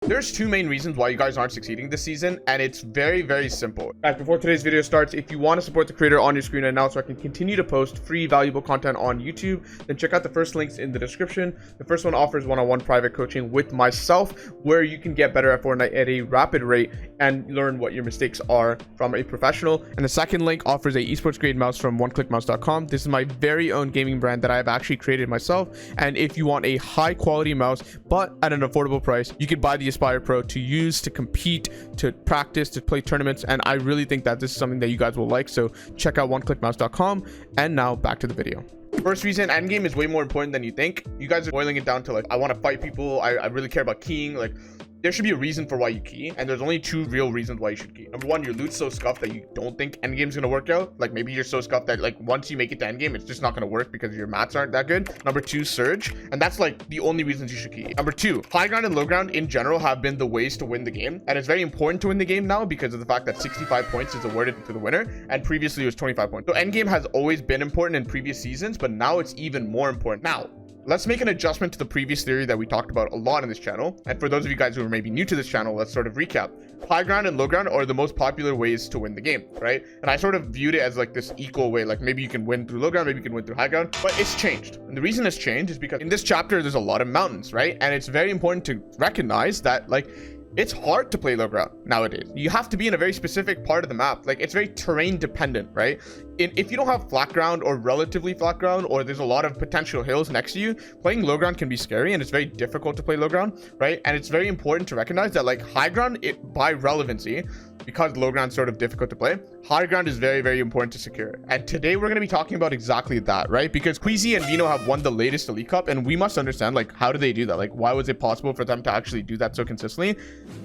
There's two main reasons why you guys aren't succeeding this season, and it's very, very simple. Guys, before today's video starts, if you want to support the creator on your screen right now so I can continue to post free valuable content on YouTube, then check out the first links in the description. The first one offers one-on-one private coaching with myself, where you can get better at Fortnite at a rapid rate and learn what your mistakes are from a professional. And the second link offers a esports grade mouse from oneclickmouse.com. This is my very own gaming brand that I've actually created myself. And if you want a high quality mouse, but at an affordable price, you could buy the Aspire Pro to use to compete, to practice, to play tournaments. And I really think that this is something that you guys will like. So check out oneclickmouse.com. And now back to the video. First reason, endgame is way more important than you think. You guys are boiling it down to like, I want to fight people. I really care about keying. Like, there should be a reason for why you key, and there's only two real reasons why you should key. Number one, your loot's so scuffed that you don't think endgame's gonna work out. Like, maybe you're so scuffed that like once you make it to endgame, it's just not gonna work because your mats aren't that good. Number two, surge, and that's like the only reasons you should key. Number two, high ground and low ground in general have been the ways to win the game, and it's very important to win the game now because of the fact that 65 points is awarded to the winner, and previously it was 25 points. So endgame has always been important in previous seasons, but now it's even more important. Now, let's make an adjustment to the previous theory that we talked about a lot in this channel. And for those of you guys who are maybe new to this channel, let's sort of recap. High ground and low ground are the most popular ways to win the game, right? And I sort of viewed it as like this equal way. Like maybe you can win through low ground, maybe you can win through high ground, but it's changed. And the reason it's changed is because in this chapter, there's a lot of mountains, right? And it's very important to recognize that like, it's hard to play low ground nowadays. You have to be in a very specific part of the map. Like, it's very terrain dependent, right? If you don't have flat ground or relatively flat ground, or there's a lot of potential hills next to you, playing low ground can be scary, and it's very difficult to play low ground, right? And it's very important to recognize that like high ground, by relevancy, because low ground is sort of difficult to play, high ground is very, very important to secure. And today we're going to be talking about exactly that, right? Because Queasy and Veno have won the latest Elite Cup, and we must understand like, how do they do that? Like, why was it possible for them to actually do that so consistently?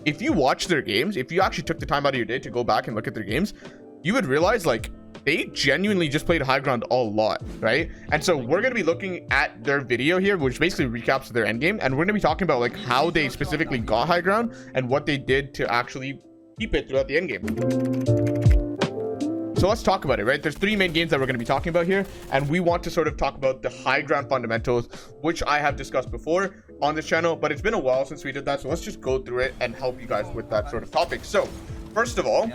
If you watch their games, if you actually took the time out of your day to go back and look at their games, you would realize like they genuinely just played high ground a lot, right? And so we're going to be looking at their video here, which basically recaps their end game, and we're going to be talking about like how they specifically got high ground and what they did to actually keep it throughout the end game. So let's talk about it, right? There's three main games that we're going to be talking about here, and we want to sort of talk about the high ground fundamentals, which I have discussed before on this channel, but it's been a while since we did that. So let's just go through it and help you guys with that sort of topic. So first of all,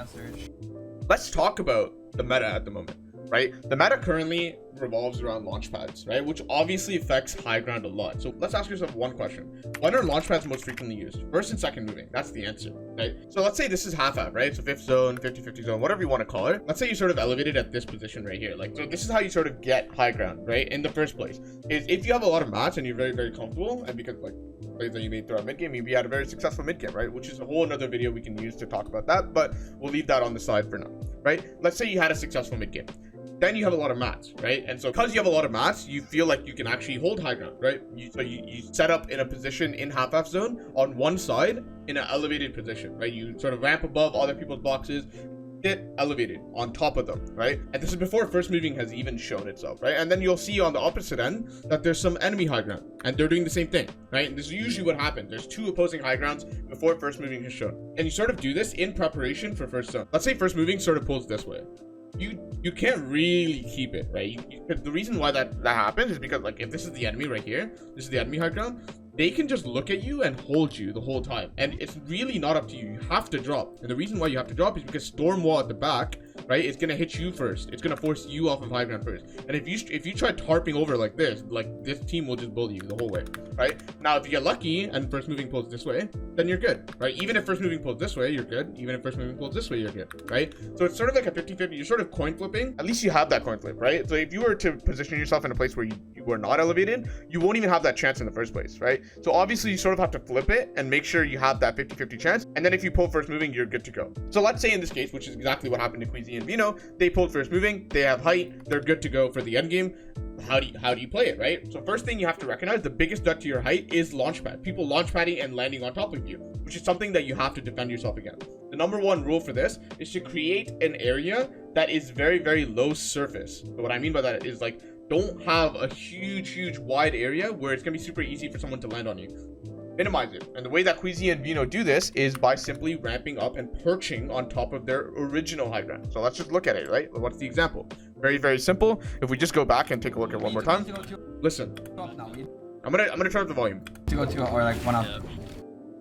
let's talk about the meta at the moment, right? The meta currently revolves around launchpads, right? Which obviously affects high ground a lot. So let's ask yourself one question. When are launchpads most frequently used? First and second moving. That's the answer, right? So let's say this is half-half, right? So fifth zone, 50-50 zone, whatever you want to call it. Let's say you sort of elevated at this position right here. Like, so this is how you sort of get high ground, right? In the first place, is if you have a lot of mats and you're very, very comfortable, and because like plays that you made throughout mid-game, you'd be at a very successful mid-game, right? Which is a whole another video we can use to talk about that, but we'll leave that on the side for now, right? Let's say you had a successful mid-game. Then you have a lot of mats, right? And so because you have a lot of mats, you feel like you can actually hold high ground, right? So you set up in a position in half-half zone on one side in an elevated position, right? You sort of ramp above other people's boxes, get elevated on top of them, right? And this is before first moving has even shown itself, right? And then you'll see on the opposite end that there's some enemy high ground, and they're doing the same thing, right? And this is usually what happens. There's two opposing high grounds before first moving has shown, and you sort of do this in preparation for first zone. Let's say first moving sort of pulls this way. You can't really keep it, right? The reason why that happens is because like if this is the enemy right here, this is the enemy high ground, they can just look at you and hold you the whole time, and it's really not up to you. You have to drop, and the reason why you have to drop is because storm wall at the back, right, it's gonna hit you first. It's gonna force you off of high ground first, and if you try tarping over like this team will just bully you the whole way, right? Now if you get lucky and first moving pulls this way, then you're good, right? Even if first moving pulls this way, you're good. Even if first moving pulls this way, you're good, right? So it's sort of like a 50-50. You're sort of coin flipping. At least you have that coin flip, right? So if you were to position yourself in a place where you were not elevated, you won't even have that chance in the first place, right? So obviously you sort of have to flip it and make sure you have that 50-50 chance, and then if you pull first moving, you're good to go. So let's say in this case, which is exactly what happened to Queasy and Veno, they pulled first moving, they have height, they're good to go for the end game. How do you play it, right? So first thing you have to recognize, the biggest threat to your height is launchpad. People launchpadding and landing on top of you, which is something that you have to defend yourself against. The number one rule for this is to create an area that is very, very low surface. So what I mean by that is like, don't have a huge wide area where it's gonna be super easy for someone to land on you. Minimize it. And the way that Queasy and Veno do this is by simply ramping up and perching on top of their original high ground. So let's just look at it, right? What's the example? Very, very simple. If we just go back and take a look at one more time. Listen. I'm gonna turn up the volume. Or like one up.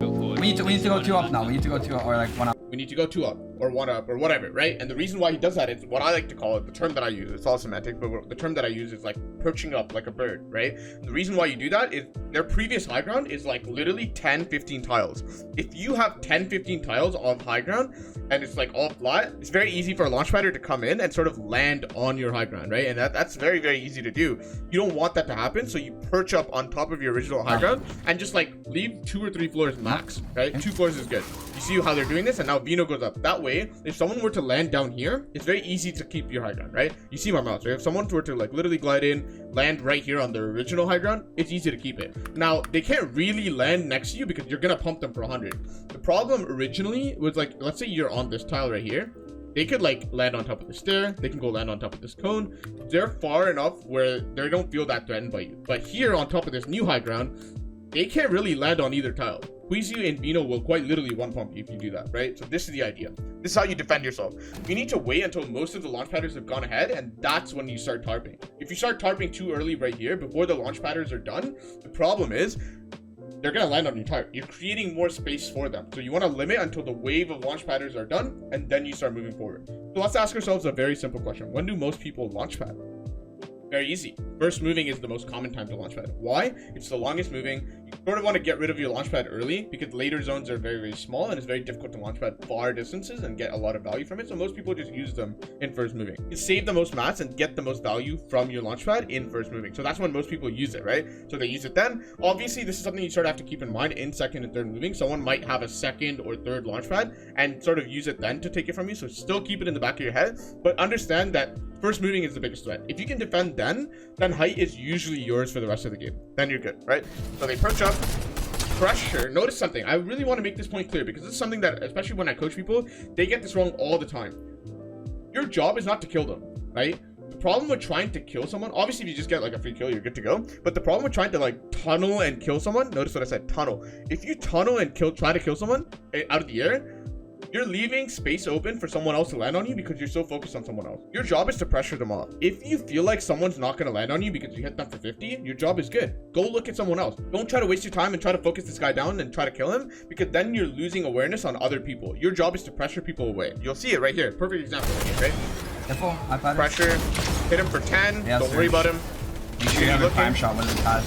Go for it. We need to go 2 up now. We need to go 2 up or like 1 up. We need to go 2 up or 1 up or whatever, right? And the reason why he does that is what I like to call it, the term that I use. It's all semantic, but the term that I use is like perching up like a bird, right? The reason why you do that is their previous high ground is like literally 10, 15 tiles. If you have 10, 15 tiles on high ground and it's like all flat, it's very easy for a launchpadder to come in and sort of land on your high ground, right? And that's very, very easy to do. You don't want that to happen, so you perch up on top of your original high ground and just like leave 2 or 3 floors max, right? 2 floors is good. You see how they're doing this, and now Veno goes up. That way, if someone were to land down here, it's very easy to keep your high ground, right? You see my mouse, right? If someone were to like literally glide in, land right here on their original high ground, it's easy to keep it. Now, they can't really land next to you because you're gonna pump them for 100. The problem originally was like, let's say you're on this tile right here. They could like land on top of the stair. They can go land on top of this cone. They're far enough where they don't feel that threatened by you. But here on top of this new high ground, they can't really land on either tile. Queasy and Veno will quite literally one pump you if you do that, right? So this is the idea. This is how you defend yourself. You need to wait until most of the launch padders have gone ahead, and that's when you start tarping. If you start tarping too early right here, before the launch padders are done, the problem is they're gonna land on your tire. You're creating more space for them. So you want to limit until the wave of launch padders are done, and then you start moving forward. So let's ask ourselves a very simple question. When do most people launch pad? Very easy. First moving is the most common time to launchpad. Why? It's the longest moving. You sort of want to get rid of your launchpad early because later zones are very, very small and it's very difficult to launchpad far distances and get a lot of value from it. So most people just use them in first moving. You save the most mats and get the most value from your launchpad in first moving. So that's when most people use it, right? So they use it then. Obviously, this is something you sort of have to keep in mind in second and third moving. Someone might have a second or third launchpad and sort of use it then to take it from you. So still keep it in the back of your head, but understand that first moving is the biggest threat. If you can defend then height is usually yours for the rest of the game. Then you're good, right? So they perch up, pressure. Notice something. I really want to make this point clear because it's something that, especially when I coach people, they get this wrong all the time. Your job is not to kill them, right? The problem with trying to kill someone, obviously if you just get like a free kill, you're good to go. But the problem with trying to like tunnel and kill someone, notice what I said, tunnel. If you tunnel and try to kill someone out of the air, you're leaving space open for someone else to land on you because you're so focused on someone else. Your job is to pressure them off. If you feel like someone's not going to land on you because you hit them for 50, your job is good. Go look at someone else. Don't try to waste your time and try to focus this guy down and try to kill him because then you're losing awareness on other people. Your job is to pressure people away. You'll see it right here. Perfect example right here, right? Careful, pressure. Hit him for 10. Yeah, don't worry about him. You should have a time shot with the pad.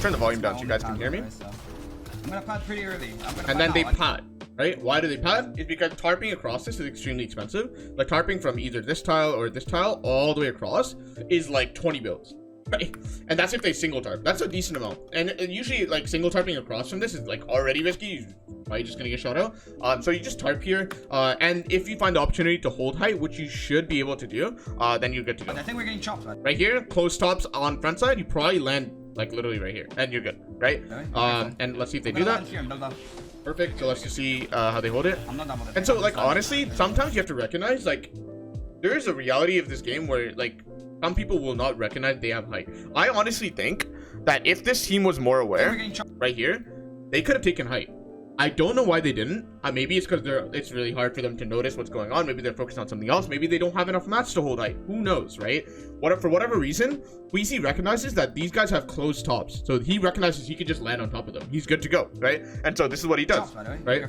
Turn the volume down so you guys can hear me. I'm going to pad pretty early. And then they pad. Right? Why do they pad? It's because tarping across this is extremely expensive. Like tarping from either this tile or this tile all the way across is like 20 builds. Right? And that's if they single tarp. That's a decent amount. And usually like single tarping across from this is like already risky. You're probably just gonna get shot out. So you just tarp here. And if you find the opportunity to hold height, which you should be able to do, then you're good to go. I think we're getting chopped. Right here, close tops on front side, you probably land like literally right here. And you're good, right? And let's see if they do that. Perfect. So let's just see how they hold it. And so like honestly, sometimes you have to recognize like there is a reality of this game where like some people will not recognize they have height. I honestly think that if this team was more aware right here, they could have taken height. I don't know why they didn't. Maybe it's because it's really hard for them to notice what's going on. Maybe they're focused on something else. Maybe they don't have enough mats to hold height. Who knows, right? For whatever reason, Queasy recognizes that these guys have closed tops. So he recognizes he could just land on top of them. He's good to go, right? And so this is what he does, right?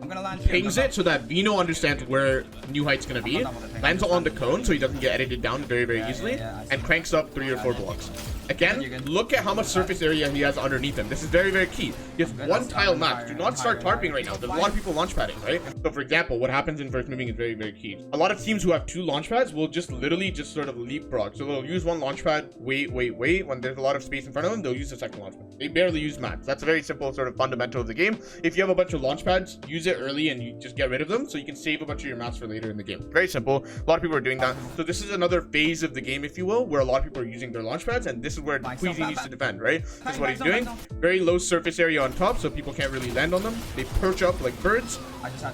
I'm gonna land pings it so that Veno understands where new height's gonna be, lands on the cone so he doesn't get edited down very, very easily, and cranks up 3 or 4 blocks. Again, look at how much surface area he has underneath him. This is very, very key. He has 1 tile max. Do not start tarping right now. There's a lot of people launch padding, right? So for example, what happens in first moving is very, very key. A lot of teams who have 2 launch pads will just literally just sort of leapfrog. So they'll use 1 launch pad, wait. When there's a lot of space in front of them, they'll use the second launch pad. They barely use mats. That's a very simple sort of fundamental of the game. If you have a bunch of launch pads, use it early and you just get rid of them so you can save a bunch of your mats for later in the game. Very simple. A lot of people are doing that. So this is another phase of the game, if you will, where a lot of people are using their launch pads, and this is where Queasy needs to defend, right? This is what he's doing. Very low surface area on top, so people can't really land on them. They perch up like birds,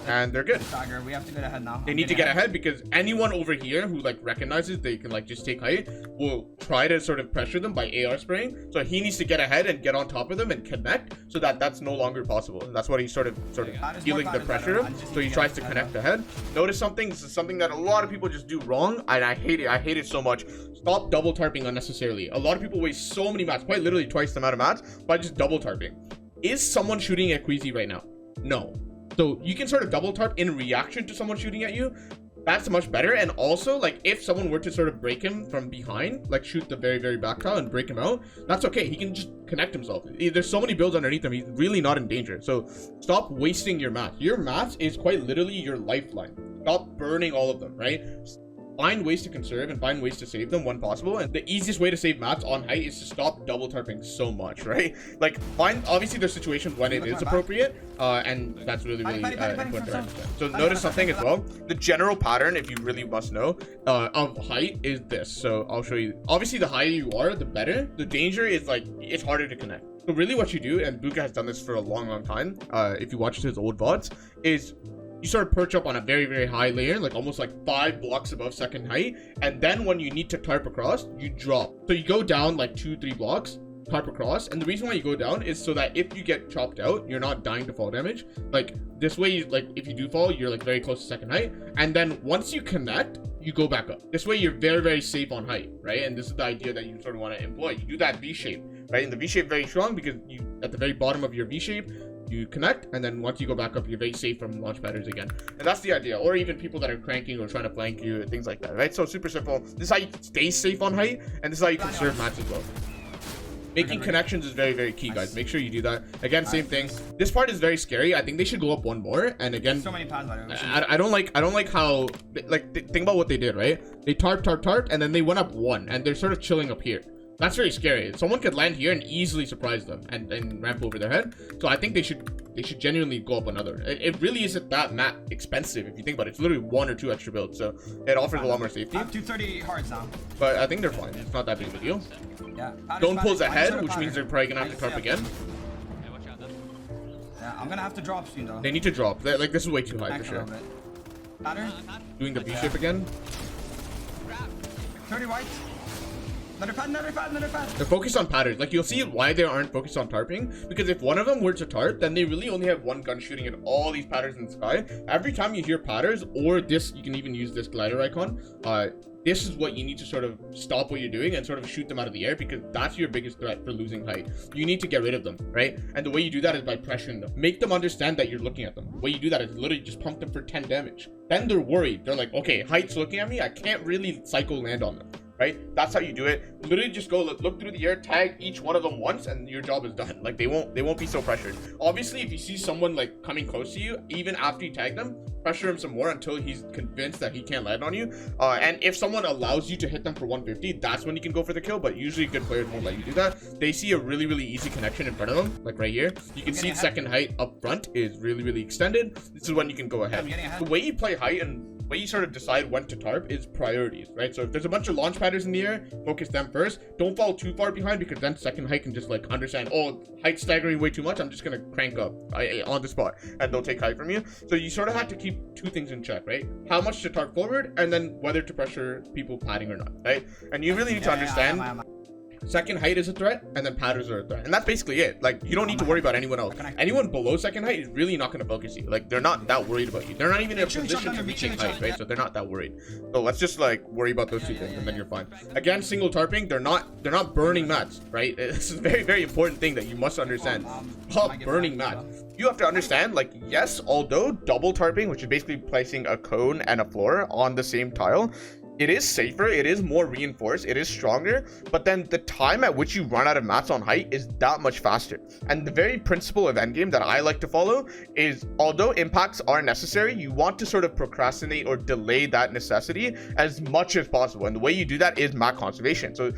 and they're good. We have to get ahead now. They need to get ahead because anyone over here who like recognizes they can like just take height will try to sort of pressure them by AR spraying. So he needs to get ahead and get on top of them and connect so that that's no longer possible. That's what he's sort of feeling the pressure of. So he tries to connect ahead. Notice something. This is something that a lot of people just do wrong, and I hate it. I hate it so much. Stop double tarping unnecessarily. A lot of people waste so many mats, quite literally twice the amount of mats, by just double tarping. Is someone shooting at Queasy right now? No. So you can sort of double tarp in reaction to someone shooting at you. That's much better. And also, like, if someone were to sort of break him from behind, like shoot the very, very back tile and break him out, that's okay. He can just connect himself. There's so many builds underneath him. He's really not in danger. So stop wasting your mats. Your mats is quite literally your lifeline. Stop burning all of them, right? Find ways to conserve and find ways to save them when possible. And the easiest way to save mats on height is to stop double tarping so much, right? Like, obviously there's situations when it is appropriate, and that's really important to understand. So notice something as well. The general pattern, if you really must know, of height is this. So I'll show you. Obviously, the higher you are, the better. The danger is, like, it's harder to connect. So really what you do, and Buka has done this for a long time, if you watch his old VODs, is you sort of perch up on a very, very high layer, like almost like 5 blocks above second height. And then when you need to tarp across, you drop. So you go down like 2-3 blocks, tarp across. And the reason why you go down is so that if you get chopped out, you're not dying to fall damage. Like this way, like if you do fall, you're like very close to second height. And then once you connect, you go back up. This way you're very, very safe on height, right? And this is the idea that you sort of want to employ. You do that V shape, right? And the V shape very strong because you at the very bottom of your V shape, you connect, and then once you go back up, you're very safe from launch patterns again. And that's the idea. Or even people that are cranking or trying to flank you, things like that, right? So super simple. This is how you stay safe on height, and this is how you conserve mats as well. Making connections is very, very key, guys. Make sure you do that. Again, same thing. This part is very scary. I think they should go up one more. And again, so many pads, I don't like how, like, think about what they did, right? They tarp, and then they went up one, and they're sort of chilling up here. That's very scary. Someone could land here and easily surprise them and ramp over their head. So I think they should genuinely go up another. It really isn't that mat expensive if you think about it. It's literally 1 or 2 extra builds, so it offers a lot more safety. I have 230 hards now. But I think they're fine. It's not that big of a deal. Yeah. Don't pulls ahead, which means they're probably gonna have to tarp again. Yeah, I'm gonna have to drop soon though. They need to drop. Like, this is way too high for sure. Pattern. Doing the V shape again. 30 white. Another pad. They're focused on patterns. Like, you'll see why they aren't focused on tarping, because if one of them were to tarp, then they really only have one gun shooting at all these patterns in the sky. Every time you hear patterns, or this, you can even use this glider icon, this is what you need to sort of stop what you're doing and sort of shoot them out of the air, because that's your biggest threat for losing height. You need to get rid of them, right? And the way you do that is by pressuring them. Make them understand that you're looking at them. The way you do that is literally just pump them for 10 damage. Then they're worried. They're like, okay, height's looking at me. I can't really psycho land on them. Right? That's how you do it. Literally just go look through the air, tag each one of them once, and your job is done. Like, they won't be so pressured. Obviously, if you see someone like coming close to you, even after you tag them, pressure him some more until he's convinced that he can't land on you. And if someone allows you to hit them for 150, that's when you can go for the kill. But usually good players won't let you do that. They see a really, really easy connection in front of them, like right here. You can see the second height up front is really, really extended. This is when you can go ahead. The way you play height and way you sort of decide when to tarp is priorities, right? So if there's a bunch of launch patterns in the air, focus them first. Don't fall too far behind, because then second height can just like understand, oh, height's staggering way too much, I'm just gonna crank up on the spot, and they'll take height from you. So you sort of have to keep 2 things in check, right? How much to tarp forward, and then whether to pressure people padding or not, right? And you really need to understand second height is a threat, and then patterns are a threat, and that's basically it. Like, you don't need to worry about anyone else. Anyone below second height is really not going to focus you. Like, they're not that worried about you. They're not even in a position to retake height, right? So they're not that worried. So let's just like worry about those 2 things, and then you're fine. Again, single tarping, they're not burning mats, right? This is a very, very important thing that you must understand. Stop burning mats. You have to understand, like, yes, although double tarping, which is basically placing a cone and a floor on the same tile, it is safer, it is more reinforced, it is stronger, but then the time at which you run out of mats on height is that much faster. And the very principle of endgame that I like to follow is, although impacts are necessary, you want to sort of procrastinate or delay that necessity as much as possible. And the way you do that is mat conservation. So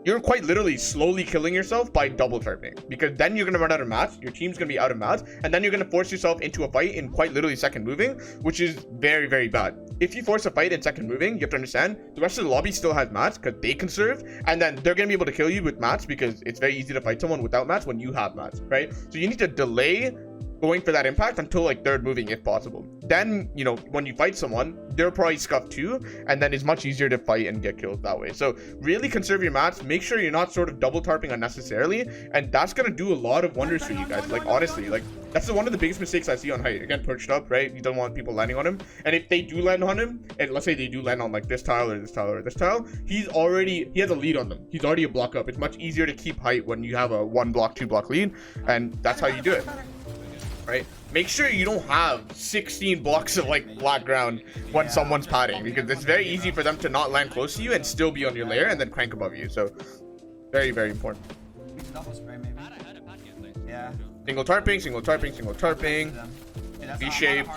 you're quite literally slowly killing yourself by double tarping, because then you're going to run out of mats, your team's going to be out of mats, and then you're going to force yourself into a fight in quite literally second moving, which is very, very bad. If you force a fight in second moving, you have to understand the rest of the lobby still has mats because they conserve, and then they're going to be able to kill you with mats, because it's very easy to fight someone without mats when you have mats, right? So you need to delay going for that impact until like third moving if possible. Then, you know, when you fight someone, they're probably scuffed too, and then it's much easier to fight and get killed that way. So really conserve your mats, make sure you're not sort of double tarping unnecessarily, and that's gonna do a lot of wonders for you guys. Like, honestly, like, that's one of the biggest mistakes I see on height. Again, perched up, right? You don't want people landing on him, and if they do land on him, and let's say they do land on like this tile or this tile or this tile, he has a lead on them. He's already a block up. It's much easier to keep height when you have a 1 block, 2 block lead, and that's how you do it. right? Make sure you don't have 16 blocks of like black ground when someone's padding, because it's very easy for them to not land close to you and still be on your layer and then crank above you. So very, very important. Double spray maybe. Yeah. Single tarping, single tarping, single tarping. V-shape.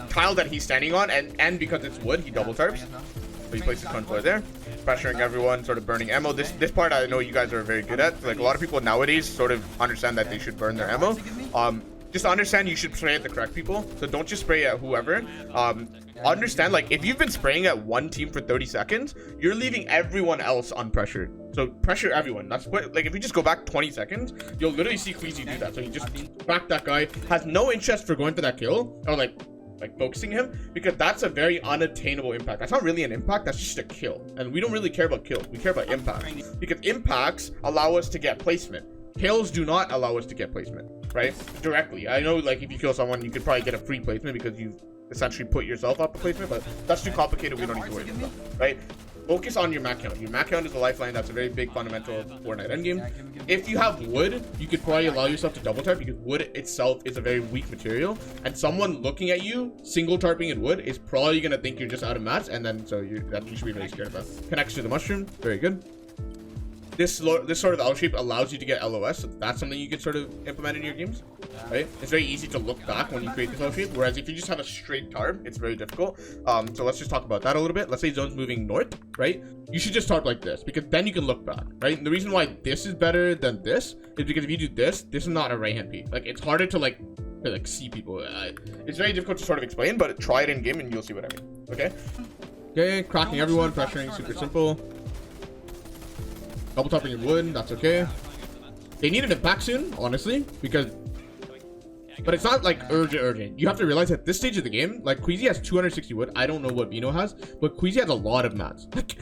Tile that he's standing on, and because it's wood, he double tarps. So he places controller there, pressuring everyone, sort of burning ammo. This part I know you guys are very good at. Like a lot of people nowadays sort of understand that they should burn their ammo. Just understand you should spray at the correct people. So don't just spray at whoever. Understand, like, if you've been spraying at one team for 30 seconds, you're leaving everyone else unpressured. So pressure everyone. That's what, like, if you just go back 20 seconds, you'll literally see Queasy do that. So he just cracked that guy, has no interest for going for that kill, or like focusing him, because that's a very unattainable impact. That's not really an impact, that's just a kill. And we don't really care about kills, we care about impact. Because impacts allow us to get placement. Kills do not allow us to get placement, right? Directly. I know, like, if you kill someone, you could probably get a free placement because you've essentially put yourself up a placement, but that's too complicated. We don't need to worry about that, right? Focus on your mat count. Your mat count is a lifeline. That's a very big fundamental of Fortnite endgame. If you have wood, you could probably allow yourself to double tarp, because wood itself is a very weak material, and someone looking at you single tarping in wood is probably gonna think you're just out of mats, and then so you should be very scared about. Connects to the mushroom, very good. This sort of L shape allows you to get LOS, so that's something you can sort of implement in your games, right? It's very easy to look back when you create this L shape, whereas if you just have a straight tarp, it's very difficult. So let's just talk about that a little bit. Let's say zone's moving north, right? You should just tarp like this, because then you can look back, right? And the reason why this is better than this is because if you do this is not a right hand peek. Like, it's harder to see people. It's very difficult to sort of explain, but try it in game and you'll see what I mean. Okay, cracking everyone, pressuring, super simple. Double topping in wood, that's okay. They need an impact soon, honestly, but it's not like urgent. You have to realize at this stage of the game, like, Queasy has 260 wood. I don't know what Veno has, but Queasy has a lot of mats. Like,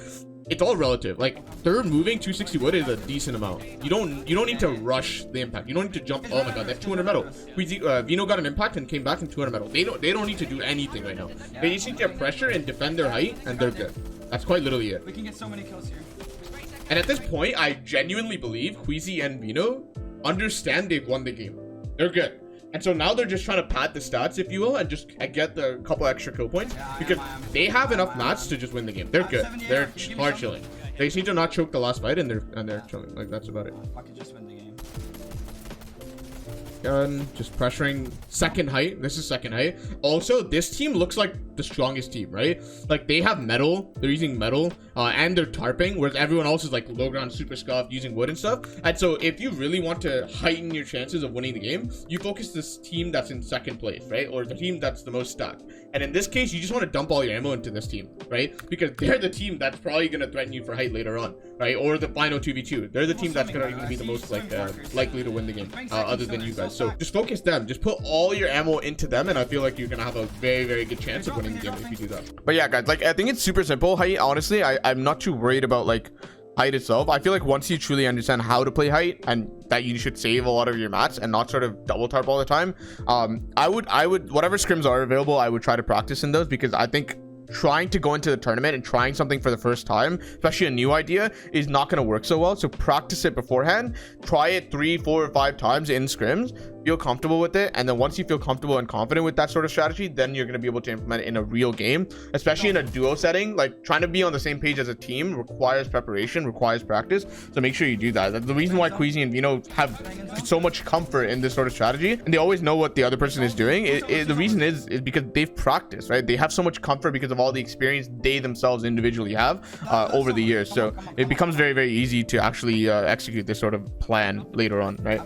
it's all relative. Like, third moving 260 wood is a decent amount. You don't need to rush the impact. You don't need to jump. Oh my god, that's 200 metal. Veno got an impact and came back in 200 metal. They don't need to do anything right now. They just need to pressure and defend their height, and they're good. That's quite literally it. We can get so many kills here. And at this point, I genuinely believe Queasy and Veno understand they've won the game. They're good. And so now they're just trying to pad the stats, if you will, and just get the couple extra kill points, because they have enough mats to just win the game. They're good. They're hard chilling. They just need to not choke the last fight, and they're chilling. Like, that's about it. I could just win the game. Just pressuring second height. This is second height. Also, this team looks like the strongest team, right? Like, they have metal. They're using metal, and they're tarping, whereas everyone else is like low ground, super scuffed, using wood and stuff. And so if you really want to heighten your chances of winning the game, you focus this team that's in second place, right? Or the team that's the most stacked. And in this case, you just want to dump all your ammo into this team, right? Because they're the team that's probably going to threaten you for height later on, right? Or the final 2v2. They're the team that's going to be the most likely to win the game, other than you guys. So just focus them. Just put all your ammo into them, and I feel like you're going to have a very, very good chance of winning the game if you do that. But yeah, guys, like, I think it's super simple. Height, honestly, I'm not too worried about, like, height itself. I feel like once you truly understand how to play height, and that you should save a lot of your mats and not sort of double tarp all the time, I would whatever scrims are available, I would try to practice in those, because I think trying to go into the tournament and trying something for the first time, especially a new idea, is not going to work so well. So practice it beforehand, try it 3, 4, or 5 times in scrims, feel comfortable with it, and then once you feel comfortable and confident with that sort of strategy, then you're going to be able to implement it in a real game, especially in a duo setting. Like, trying to be on the same page as a team requires preparation, requires practice, so make sure you do that. The reason why Queasy and Veno have so much comfort in this sort of strategy, and they always know what the other person is doing, the reason is because they've practiced, right? They have so much comfort because of all the experience they themselves individually have over the years. So it becomes very, very easy to actually execute this sort of plan later on, right?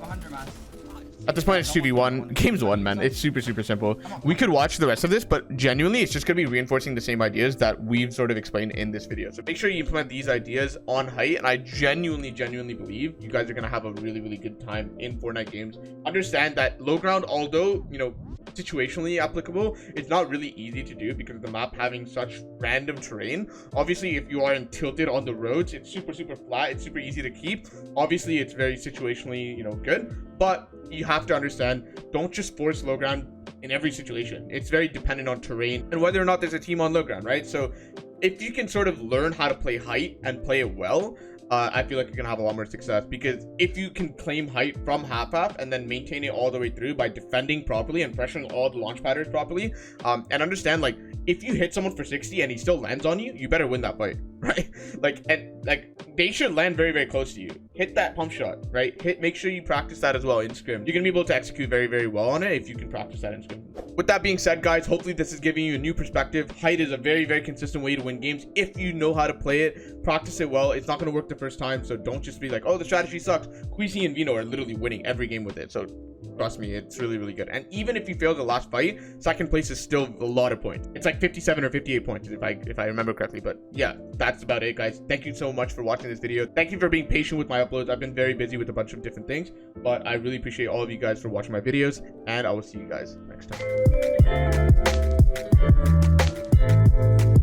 At this point, it's 2v1. Game's won, man. It's super, super simple. We could watch the rest of this, but genuinely, it's just going to be reinforcing the same ideas that we've sort of explained in this video. So make sure you implement these ideas on height, and I genuinely believe you guys are going to have a really, really good time in Fortnite games. Understand that low ground, although, you know, situationally applicable, it's not really easy to do because of the map having such random terrain. Obviously, if you are tilted on the roads, it's super, super flat. It's super easy to keep. Obviously, it's very situationally, you know, good, but you have to understand, don't just force low ground in every situation. It's very dependent on terrain and whether or not there's a team on low ground, right? So if you can sort of learn how to play height and play it well, I feel like you're gonna have a lot more success, because if you can claim height from half and then maintain it all the way through by defending properly and pressuring all the launch patterns properly, and understand, like, if you hit someone for 60 and he still lands on you, you better win that fight, right? Like they should land very, very close to you. Hit that pump shot, right? Make sure you practice that as well in scrim. You're gonna be able to execute very, very well on it if you can practice that in scrim. With that being said, guys, hopefully this is giving you a new perspective. Height is a very, very consistent way to win games if you know how to play it. Practice it well. It's not going to work the first time, so don't just be like, oh, the strategy sucks. Queasy and Veno are literally winning every game with it, so trust me, it's really, really good. And even if you fail the last fight, second place is still a lot of points. It's like 57 or 58 points if I remember correctly. But yeah, that's about it, guys. Thank you so much for watching this video. Thank you for being patient with my uploads. I've been very busy with a bunch of different things, but I really appreciate all of you guys for watching my videos, and I will see you guys next time.